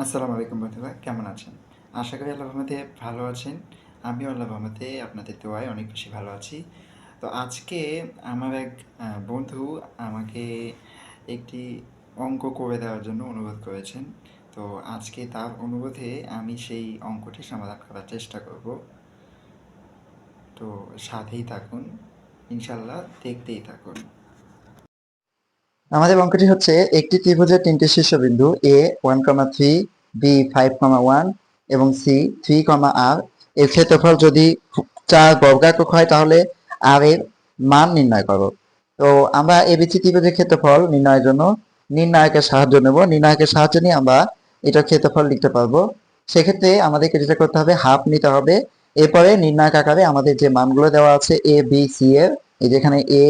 আসসালামু আলাইকুম বন্ধুরা, কেমন আছেন? আশা করি আল্লাহর রহমতে ভালো আছেন। আমিও আল্লাহর রহমতে আপনাদের দোয়ায় অনেক বেশি ভালো আছি। তো আজকে আমার এক বন্ধু আমাকে একটি অঙ্ক করে দেওয়ার জন্য অনুরোধ করেছেন। তো আজকে তার অনুরোধে আমি সেই অঙ্কটি সমাধান করার চেষ্টা করব। তো সাথেই থাকুন, ইনশাল্লাহ দেখতেই থাকুন। আমাদের অঙ্কটি হচ্ছে একটি ত্রিভুজের তিনটি শীর্ষবিন্দু এ 1,3, বি 5,1 এবং সি 3,r এর ক্ষেত্রফল যদি 4 বর্গাকার হয় তাহলে আর এর মান নির্ণয় করো। তো আমরা এবিসি ত্রিভুজের ক্ষেত্রফল নির্ণয়ের জন্য নির্ণায়কের সাহায্য নেব। নির্ণায়কের সাহায্য নিয়ে আমরা এটার ক্ষেত্রফল লিখতে পারবো। সেক্ষেত্রে আমাদেরকে যেটা করতে হবে, হাফ নিতে হবে। এরপরে নির্ণায়ক আকারে আমাদের যে মানগুলো দেওয়া আছে এ বি সি এর, এই যেখানে এ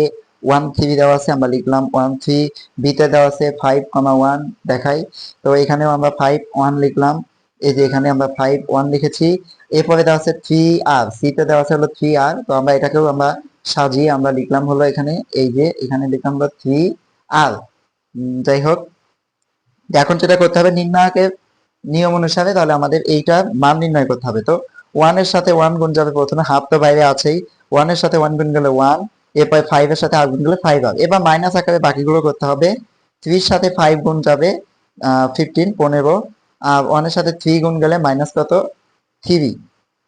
1,3 দেওয়া আছে আমরা লিখলাম 1,3, বিতে দেওয়া আছে 5,1 দেখাই, তো এখানেও আমরা 5,1 লিখলাম। এই যে এখানে আমরা 5,1 লিখেছি। এরপরে দেওয়া আছে 3r, সিতে দেওয়া আছে হলো 3r, তো আমরা এটাকেও আমরা সাজিয়ে আমরা লিখলাম হলো এখানে, এই যে এখানে লিখলাম হলো 3r। যাই হোক, এখন যেটা করতে হবে নির্ণায়কের নিয়ম অনুসারে, তাহলে আমাদের এইটার মান নির্ণয় করতে হবে। তো 1 এর সাথে 1 গুণ যাবে, প্রথমে হাফ তো বাইরে আছেই, 1 এর সাথে 1 গুণ গেলে 1, এরপর 5 এর সাথে আর গুণ গেলে 5 হবে। এবার মাইনাস আকারে বাকিগুলো করতে হবে। 3 এর সাথে 5 গুণ যাবে 15, 15, আর 1 এর সাথে 3 গুণ গেলে মাইনাস কত, 3।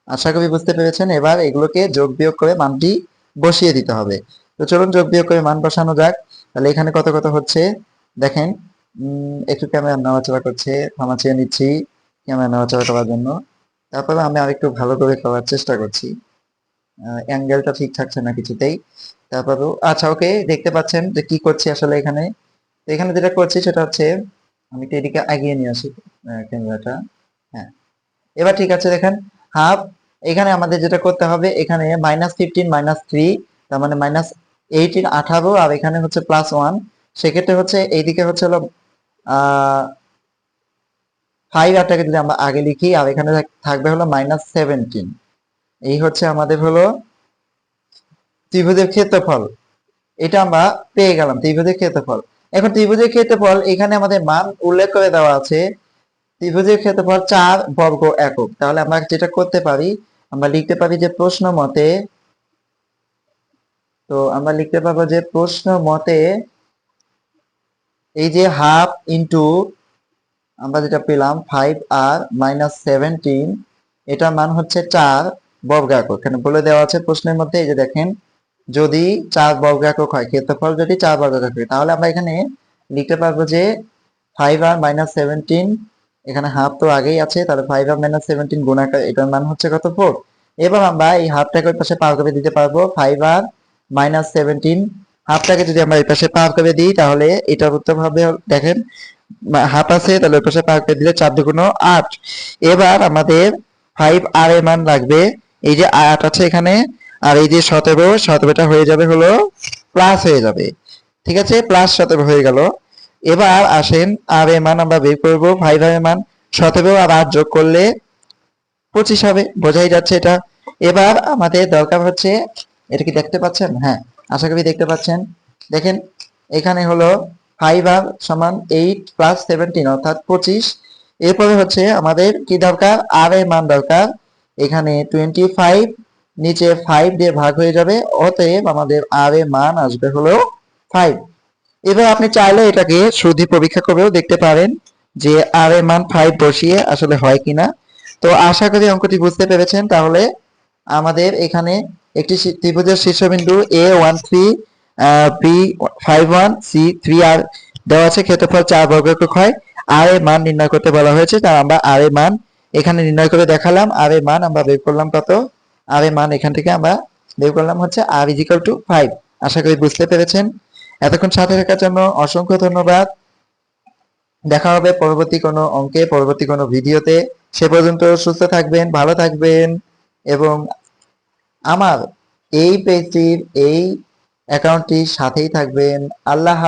আশা করি বুঝতে পেরেছেন। এবার এগুলোকে যোগ বিয়োগ করে মানটি বসিয়ে দিতে হবে। তো চলুন যোগ বিয়োগ করে মান বসানো যাক। তাহলে এখানে কত কত হচ্ছে দেখেন। একটু ক্যামেরা নাড়াচাড়া করছে, ক্ষমা চেয়ে নিচ্ছি ক্যামেরা নাড়াচাড়া করার জন্য। তারপরে আমি আরেকটু ভালো করে করার চেষ্টা করছি, অ্যাঙ্গেলটা ঠিক থাকছে না কিছুতেই। তারপরেও আচ্ছা, ওকে, দেখতে পাচ্ছেন যে কি করছি আসলে এখানে। তো এখানে যেটা করছি সেটা হচ্ছে, আমি একটু এদিকে আগিয়ে নিয়ে আসি ক্যামেরাটা। হ্যাঁ, এবার ঠিক আছে দেখেন। হাফ, এখানে আমাদের যেটা করতে হবে, এখানে -15 -3, তার মানে -18 18, আর এখানে হচ্ছে +1। সেক্ষেত্রে হচ্ছে এইদিকে হচ্ছে হলো 5 আরটাকে যদি আমরা আগে লিখি, আর এখানে থাকবে হলো -17। এই হচ্ছে আমাদের হলো ত্রিভুজের ক্ষেত্রফল। এটা আমরা পেয়ে গেলাম ত্রিভুজের ক্ষেত্রফল। এখন ত্রিভুজের ক্ষেত্রফল এখানে আমাদের মান উল্লেখ করে দেওয়া আছে। ত্রিভুজের ক্ষেত্রফল 4 বর্গ একক। তাহলে আমরা যেটা করতে পারি, আমরা লিখতে পারি যে প্রশ্ন মতে, তো আমরা লিখতে পারবো যে প্রশ্ন মতে এই যে হাফ ইন্টু আমরা যেটা পেলাম 5r-17, এটার মান হচ্ছে 4 বর্গাকার। এখানে বলে দেওয়া আছে প্রশ্নের মধ্যে, এই যে দেখেন, যদি 4 বর্গাকার হয়, ক্ষেত্রফল যদি 4 বর্গাকার হয়, তাহলে আমরা এখানে লিখতে পারবো যে 5r-17, এখানে হাফ তো আগেই আছে, তাহলে 5r-17 গুণাকার, এটার মান হচ্ছে কত, 4। এবার আমরা এই হাফটাকে ওই পাশে পার করে দিতে পারবো। 5r-17 হাফটাকে যদি আমরা এই পাশে পার করে দিই, তাহলে এটার উত্তর হবে, দেখেন হাফ আছে, তাহলে ওই পাশে পার করে দিলে 4 দুগুণ 8। এবার আমাদের 5r এর মান লাগবে, এই যে 8 আছে এখানে, আর এই যে 17, 17টা হয়ে যাবে হলো প্লাস হয়ে যাবে। ঠিক আছে, +17 হয়ে গেল। এবার আসেন আর এর মান আমরা বের করবো। 5r এর মান 17 আর 8 যোগ করলে 25 হবে, বোঝাই যাচ্ছে এটা। এবার আমাদের দরকার হচ্ছে, এটা কি দেখতে পাচ্ছেন? হ্যাঁ, আশা করি দেখতে পাচ্ছেন। দেখেন, এখানে হলো 5r সমান 8 + 17 অর্থাৎ 25। এরপরে হচ্ছে আমাদের কি দরকার, আর এর মান দরকার। এখানে 25 নিচে 5 দিয়ে ভাগ হয়ে যাবে, অতএব আমাদের আর এর মান আসবে হলো 5। এবার আপনি চাইলে এটাকে শুদ্ধি পরীক্ষা করেও দেখতে পারেন যে আর এর মান 5 বসিয়ে আসলে হয় কিনা। তো আশা করি অঙ্কটি বুঝতে পেরেছেন। তাহলে আমাদের এখানে একটি ত্রিভুজের শীর্ষবিন্দু A13, B51, C3r দেওয়া আছে, ক্ষেত্রফল 4 বর্গাকার হয়, আর এর মান নির্ণয় করতে বলা হয়েছে। তার আমরা আর এর মান এখানে নির্ণয় করে দেখালাম। আর এর মান আমরা বের করলাম কত, আর এর মান এখান থেকে আমরা বের করলাম হচ্ছে r = 5। আশা করি বুঝতে পেরেছেন। এতক্ষণ সাথে থাকার জন্য অসংখ্য ধন্যবাদ। দেখা হবে পরবর্তী কোনো অঙ্কে, পরবর্তী কোনো ভিডিওতে। সে পর্যন্ত সুস্থ থাকবেন, ভালো থাকবেন, এবং আমার এই পেজটির, এই অ্যাকাউন্টটির সাথেই থাকবেন। আল্লাহ